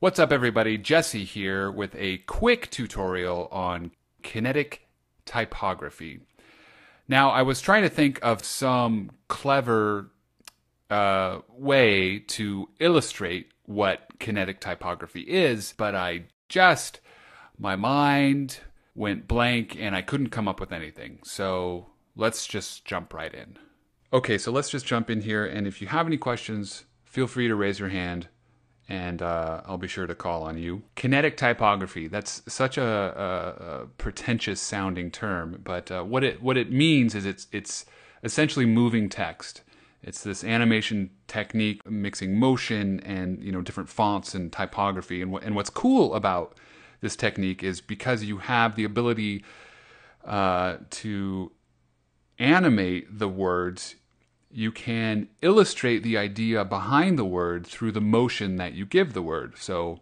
What's up everybody, Jesse here with a quick tutorial on kinetic typography. Now I was trying to think of some clever way to illustrate what kinetic typography is, but my mind went blank and I couldn't come up with anything. So let's just jump right in. Okay, so let's just jump in here, and if you have any questions, feel free to raise your hand and I'll be sure to call on you. Kinetic typography, that's such a pretentious sounding term, but what it means is it's essentially moving text. It's this animation technique mixing motion and different fonts and typography. And what's cool about this technique is because you have the ability to animate the words, you can illustrate the idea behind the word through the motion that you give the word. So,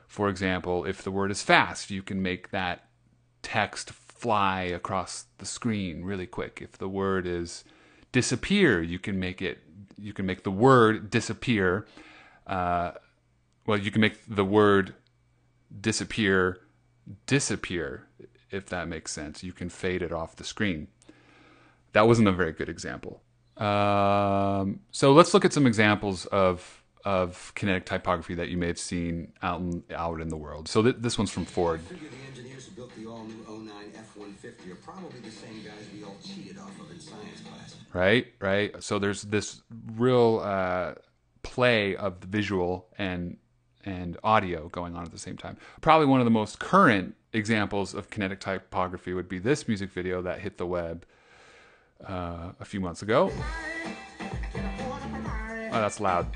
for example, if the word is fast, you can make that text fly across the screen really quick. If the word is disappear, you can make the word disappear. You can make the word disappear, if that makes sense. You can fade it off the screen. That wasn't a very good example. So let's look at some examples of kinetic typography that you may have seen out in the world. So this one's from Ford. I figure the engineers who built the all-new 09 F-150 are probably the same guys we all cheated off of in science class. Right. So there's this real play of the visual and audio going on at the same time. Probably one of the most current examples of kinetic typography would be this music video that hit the web a few months ago. Oh, that's loud.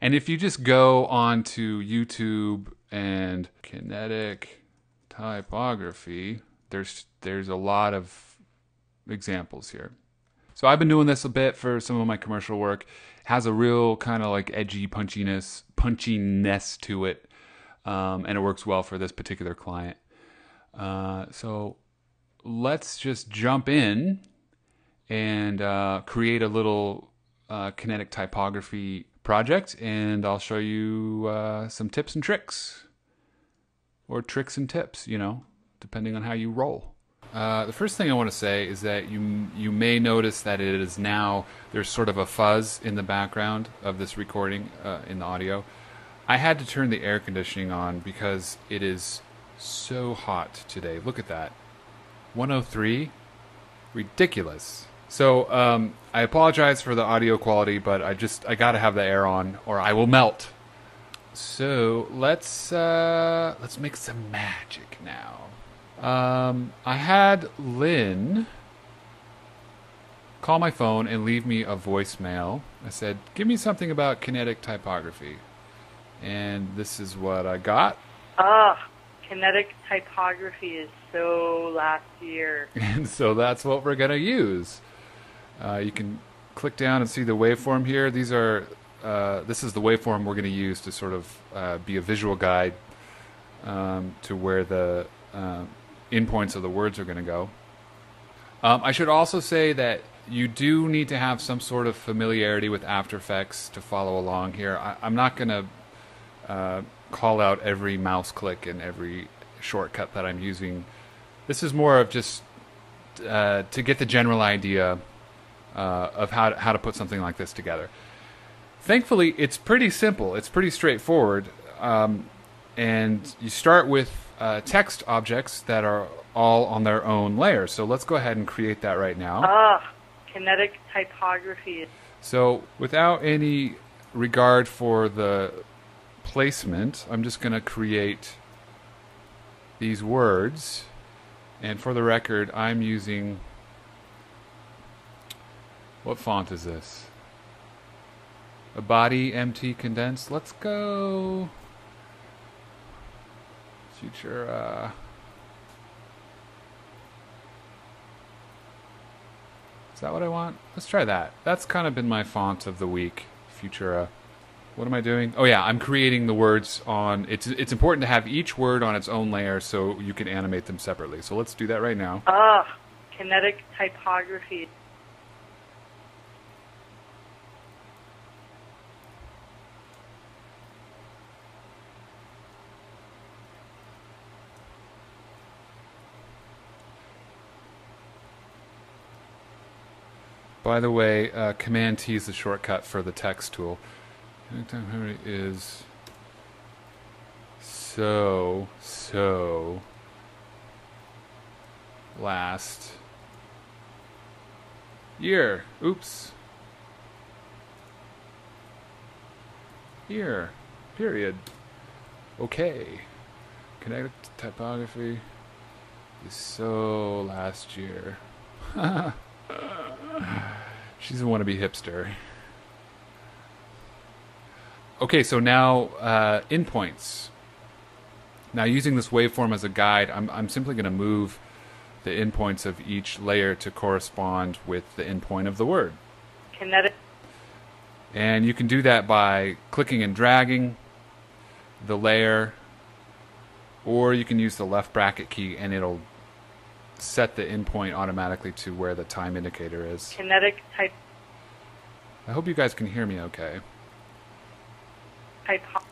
And if you just go onto YouTube and kinetic typography, there's a lot of examples here. So I've been doing this a bit for some of my commercial work. It has a real kind of like edgy punchiness to it, and it works well for this particular client. So let's just jump in and create a little kinetic typography project, and I'll show you some tips and tricks, or tricks and tips, depending on how you roll. The first thing I want to say is that you may notice that it is now, there's sort of a fuzz in the background of this recording in the audio. I had to turn the air conditioning on because it is so hot today. Look at that. 103? Ridiculous. So I apologize for the audio quality, but I gotta have the air on or I will melt. So let's make some magic now. I had Lynn call my phone and leave me a voicemail. I said, give me something about kinetic typography. And this is what I got. Kinetic typography is so last year. And so that's what we're going to use. You can click down and see the waveform here. This is the waveform we're going to use to sort of be a visual guide to where the endpoints of the words are going to go. I should also say that you do need to have some sort of familiarity with After Effects to follow along here. I'm not going to call out every mouse click and every shortcut that I'm using. This is more of just to get the general idea of how to put something like this together. Thankfully, it's pretty simple. It's pretty straightforward. And you start with text objects that are all on their own layer. So let's go ahead and create that right now. Kinetic typography. So without any regard for the placement, I'm just going to create these words, and for the record I'm using, what font is this? A body MT condensed. Let's go Futura. Is that what I want? Let's try that. That's kind of been my font of the week, Futura. What am I doing? Oh yeah, I'm creating the words on, it's important to have each word on its own layer so you can animate them separately. So let's do that right now. Kinetic typography. By the way, Command T is the shortcut for the text tool. Kinetic Typography is so last year. Oops. Year. Period. Okay. Kinetic Typography is so last year. She's a wannabe hipster. Okay, so now endpoints. Now using this waveform as a guide, I'm simply going to move the endpoints of each layer to correspond with the endpoint of the word. Kinetic. And you can do that by clicking and dragging the layer, or you can use the left bracket key and it'll set the endpoint automatically to where the time indicator is. Kinetic type. I hope you guys can hear me okay.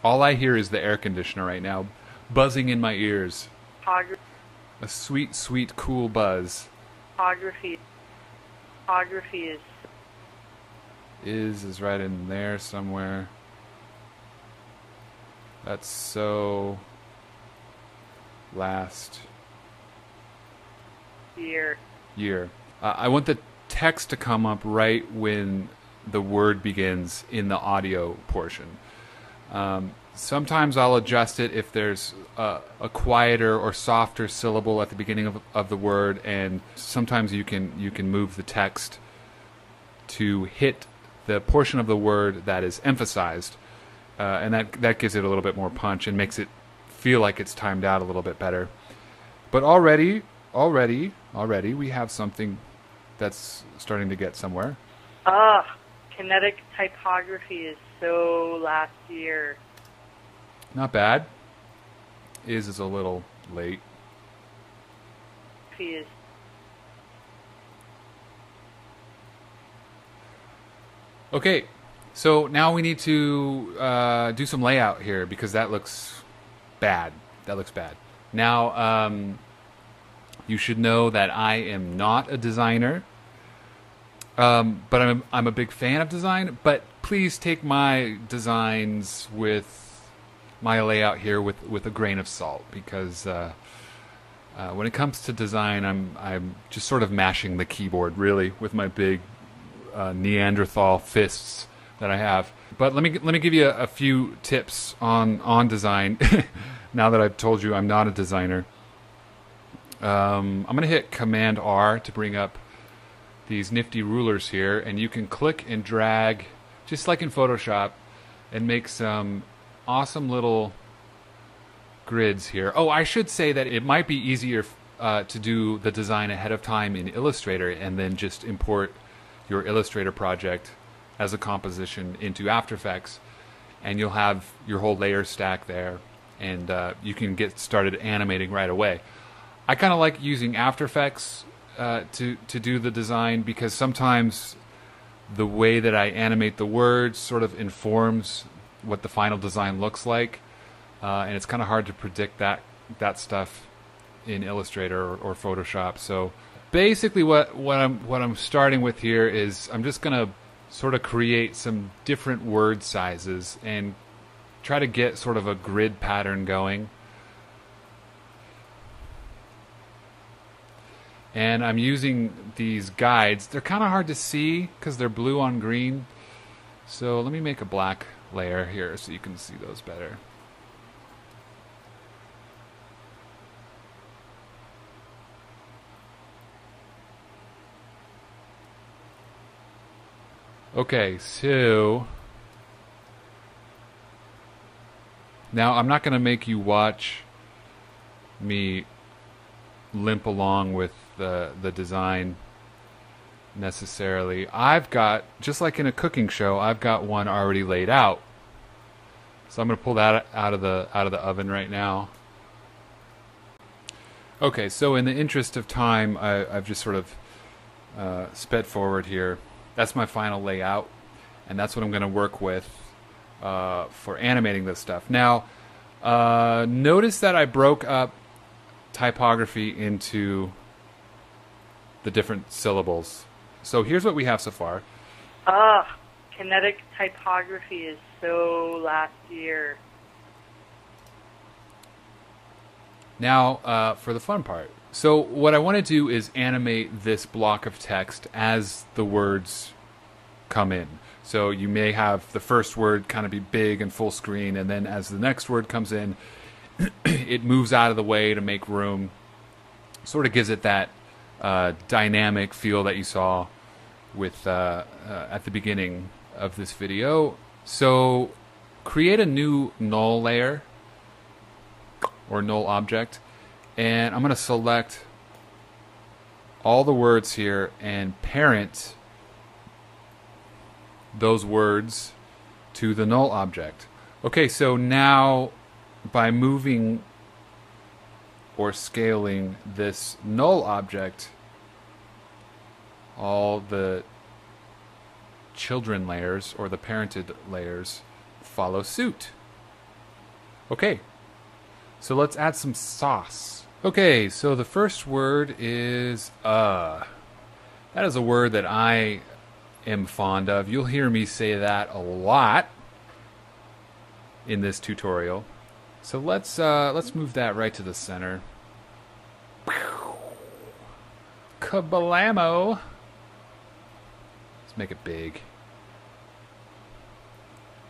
All I hear is the air conditioner right now buzzing in my ears. A sweet, sweet, cool buzz. Typography is right in there somewhere. That's so last year. I want the text to come up right when the word begins in the audio portion. Sometimes I'll adjust it if there's a quieter or softer syllable at the beginning of the word, and sometimes you can move the text to hit the portion of the word that is emphasized, and that gives it a little bit more punch and makes it feel like it's timed out a little bit better. But already we have something that's starting to get somewhere. Kinetic Typography is so last year. Not bad. Is a little late. Okay, so now we need to do some layout here because that looks bad. Now, you should know that I am not a designer, but I'm a big fan of design. But please take my designs with my layout here with a grain of salt, because when it comes to design, I'm just sort of mashing the keyboard really with my big Neanderthal fists that I have. But let me give you a few tips on design. Now that I've told you I'm not a designer, I'm going to hit Command R to bring up these nifty rulers here, and you can click and drag just like in Photoshop and make some awesome little grids here. Oh, I should say that it might be easier to do the design ahead of time in Illustrator and then just import your Illustrator project as a composition into After Effects, and you'll have your whole layer stack there, and you can get started animating right away. I kind of like using After Effects to do the design, because sometimes the way that I animate the words sort of informs what the final design looks like, and it's kind of hard to predict that stuff in Illustrator or Photoshop. So basically what I'm starting with here is I'm just gonna sort of create some different word sizes and try to get sort of a grid pattern going. And I'm using these guides. They're kind of hard to see because they're blue on green. So let me make a black layer here so you can see those better. Okay, so now I'm not going to make you watch me limp along with the design necessarily. I've got, just like in a cooking show, I've got one already laid out. So I'm going to pull that out of the oven right now. Okay, so in the interest of time, I've just sort of sped forward here. That's my final layout, and that's what I'm going to work with for animating this stuff. Now, notice that I broke up typography into the different syllables. So here's what we have so far. Kinetic Typography is so last year. Now, for the fun part. So what I want to do is animate this block of text as the words come in. So you may have the first word kind of be big and full screen, and then as the next word comes in, it moves out of the way to make room. Sort of gives it that dynamic feel that you saw with at the beginning of this video. So create a new null layer or null object, and I'm going to select all the words here and parent those words to the null object. Okay, so now by moving or scaling this null object, all the children layers or the parented layers follow suit. Okay, so let's add some sauce. Okay, so the first word is That is a word that I am fond of. You'll hear me say that a lot in this tutorial. So let's move that right to the center. Kablamo! Let's make it big.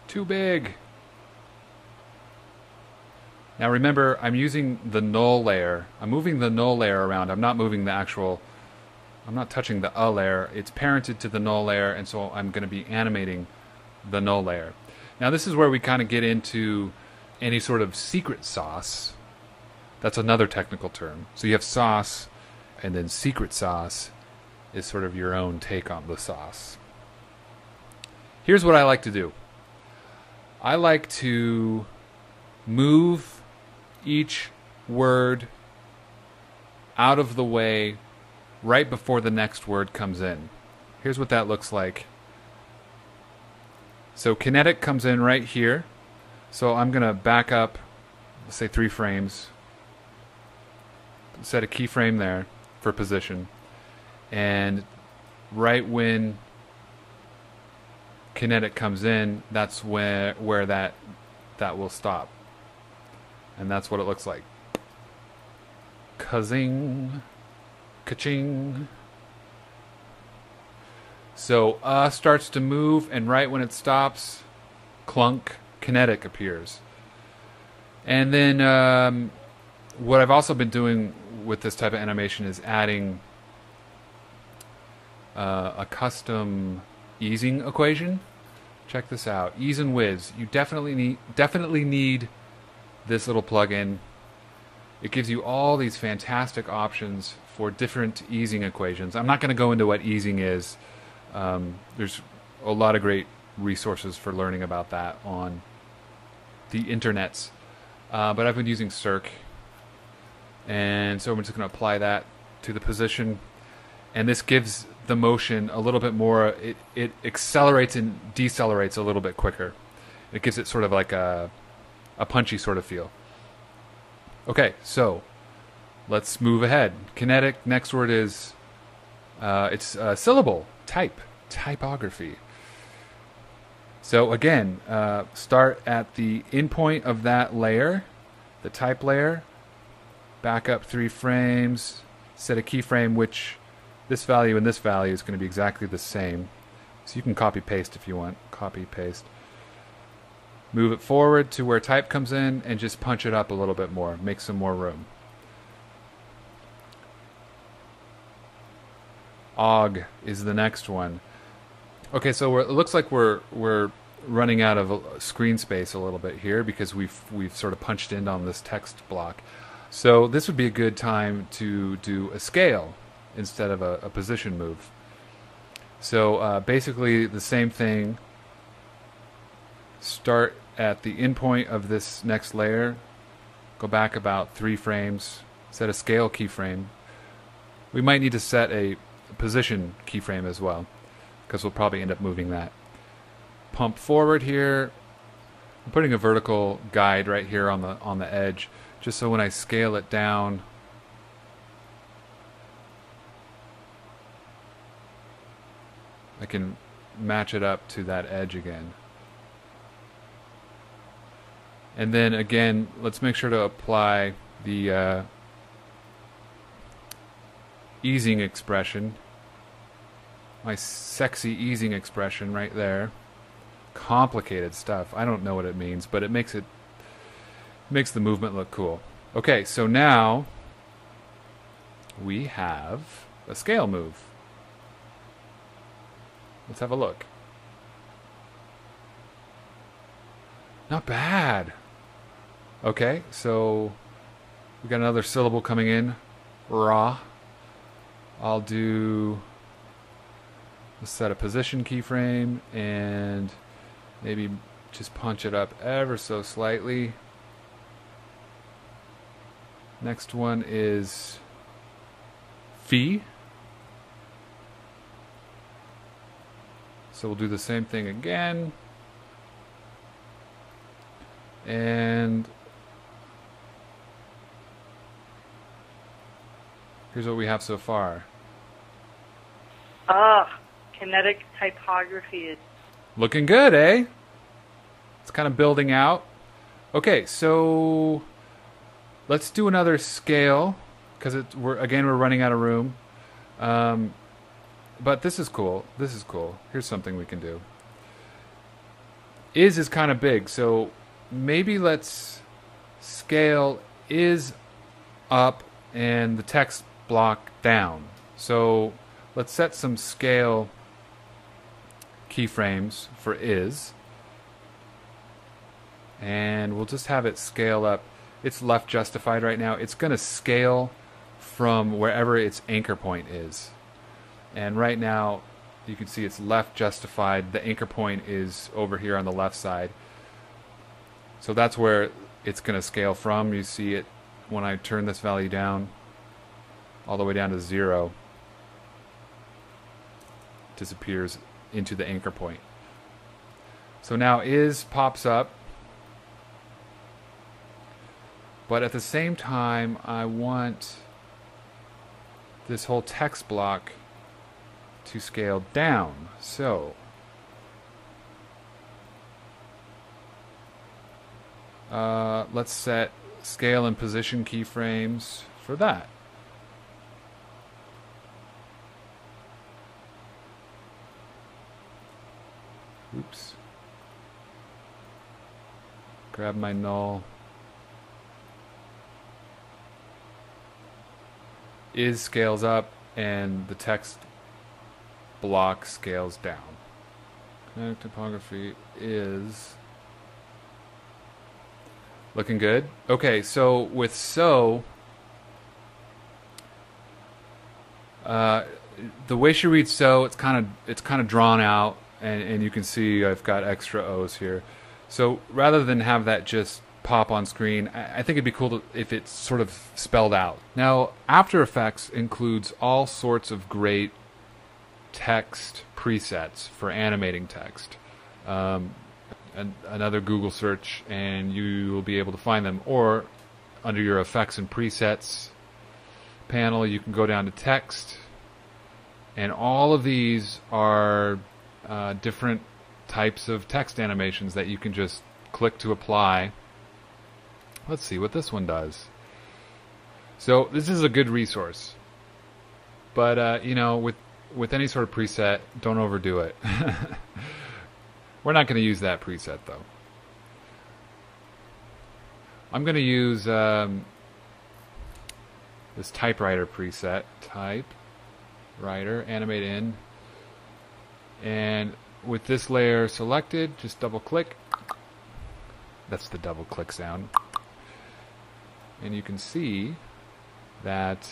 Too big. Now remember, I'm using the null layer. I'm moving the null layer around. I'm not moving the actual... I'm not touching the layer. It's parented to the null layer, and so I'm going to be animating the null layer. Now this is where we kind of get into any sort of secret sauce. That's another technical term. So you have sauce, and then secret sauce is sort of your own take on the sauce. Here's what I like to do. I like to move each word out of the way right before the next word comes in. Here's what that looks like. So kinetic comes in right here. So I'm going to back up, let's say 3 frames. Set a keyframe there for position. And right when kinetic comes in, that's where that will stop. And that's what it looks like. Kazing. Ka-ching. So starts to move, and right when it stops, clunk, kinetic appears. And then what I've also been doing with this type of animation is adding a custom easing equation. Check this out. Ease and Wiz. You definitely need this little plugin. It gives you all these fantastic options for different easing equations. I'm not going to go into what easing is. There's a lot of great resources for learning about that on the internets. But I've been using Circ. And so I'm just going to apply that to the position. And this gives the motion a little bit more. It accelerates and decelerates a little bit quicker. It gives it sort of like a punchy sort of feel. Okay, so let's move ahead. Kinetic, next word is, it's syllable, typography. So again, start at the endpoint of that layer, the type layer, back up 3 frames, set a keyframe, which this value and this value is going to be exactly the same. So you can copy paste if you want, copy paste. Move it forward to where type comes in and just punch it up a little bit more. Make some more room. Og is the next one. Okay, so it looks like we're running out of screen space a little bit here because we've sort of punched in on this text block. So this would be a good time to do a scale instead of a position move. So basically the same thing. Start at the endpoint of this next layer, go back about 3 frames, set a scale keyframe. We might need to set a position keyframe as well, because we'll probably end up moving that. Pump forward here. I'm putting a vertical guide right here on the edge, just so when I scale it down, I can match it up to that edge again. And then again, let's make sure to apply the easing expression. My sexy easing expression right there. Complicated stuff. I don't know what it means, but it makes the movement look cool. Okay, so now we have a scale move. Let's have a look. Not bad. Okay, so we got another syllable coming in. Ra. Let's set a position keyframe and maybe just punch it up ever so slightly. Next one is Phi. So we'll do the same thing again. And here's what we have so far. Kinetic Typography is looking good, eh? It's kind of building out. Okay, so let's do another scale because we're running out of room. But this is cool. This is cool. Here's something we can do. Is kind of big, so maybe let's scale is up and the text block down. So let's set some scale keyframes for is. And we'll just have it scale up. It's left justified right now. It's going to scale from wherever its anchor point is. And right now, you can see it's left justified. The anchor point is over here on the left side. So that's where it's going to scale from. You see it when I turn this value down, all the way down to 0. Disappears into the anchor point. So now is pops up. But at the same time, I want this whole text block to scale down. So let's set scale and position keyframes for that. Oops. Grab my null. Is scales up and the text block scales down. Kinetic Typography is looking good. Okay, so with the way she reads it's kind of drawn out, and you can see I've got extra O's here. So rather than have that just pop on screen, I think it'd be cool if it's sort of spelled out. Now, After Effects includes all sorts of great text presets for animating text. Another Google search and you will be able to find them, or under your effects and presets panel you can go down to text, and all of these are different types of text animations that you can just click to apply. Let's see what this one does. So this is a good resource, but you know, with any sort of preset, don't overdo it. We're not going to use that preset though. I'm going to use this typewriter preset. Typewriter, animate in. And with this layer selected, just double click. That's the double click sound. And you can see that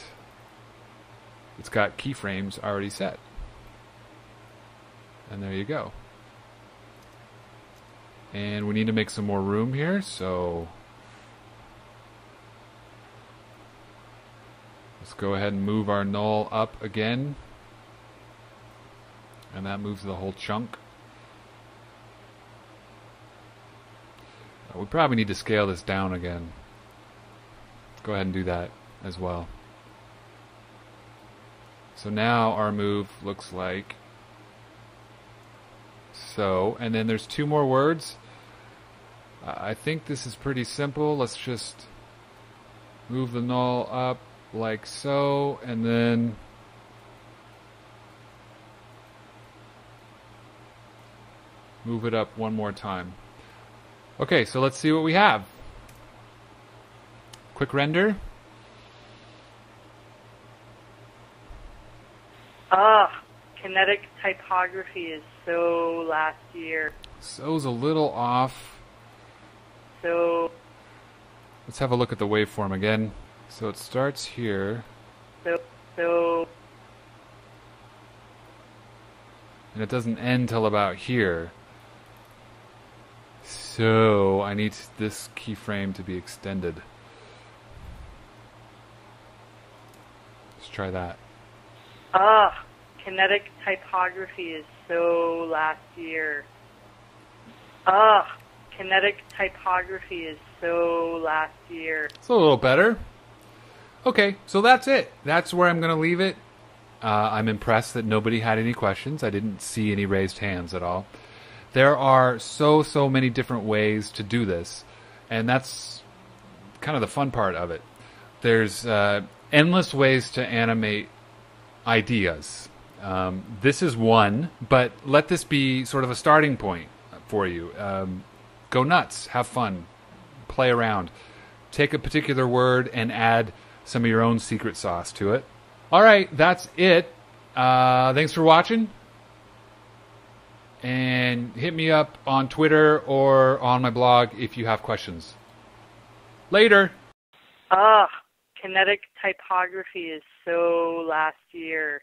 it's got keyframes already set. And there you go. And we need to make some more room here, so let's go ahead and move our null up again. And that moves the whole chunk. We probably need to scale this down again. Let's go ahead and do that as well. So now our move looks like So, and then there's 2 more words. I think this is pretty simple. Let's just move the null up like so, and then move it up 1 more time. Okay, so let's see what we have. Quick render. Kinetic Typography is so last year. So's a little off. So Let's have a look at the waveform again. So it starts here, so and it doesn't end till about here. So I need this keyframe to be extended. Let's try that. Kinetic Typography is so last year. Kinetic Typography is so last year. It's a little better. Okay, so that's it. That's where I'm going to leave it. I'm impressed that nobody had any questions. I didn't see any raised hands at all. There are so many different ways to do this, and that's kind of the fun part of it. There's endless ways to animate ideas. This is one, but let this be sort of a starting point for you. Go nuts, have fun, play around. Take a particular word and add some of your own secret sauce to it. All right, that's it. Thanks for watching. And hit me up on Twitter or on my blog if you have questions. Later. Kinetic Typography is so last year.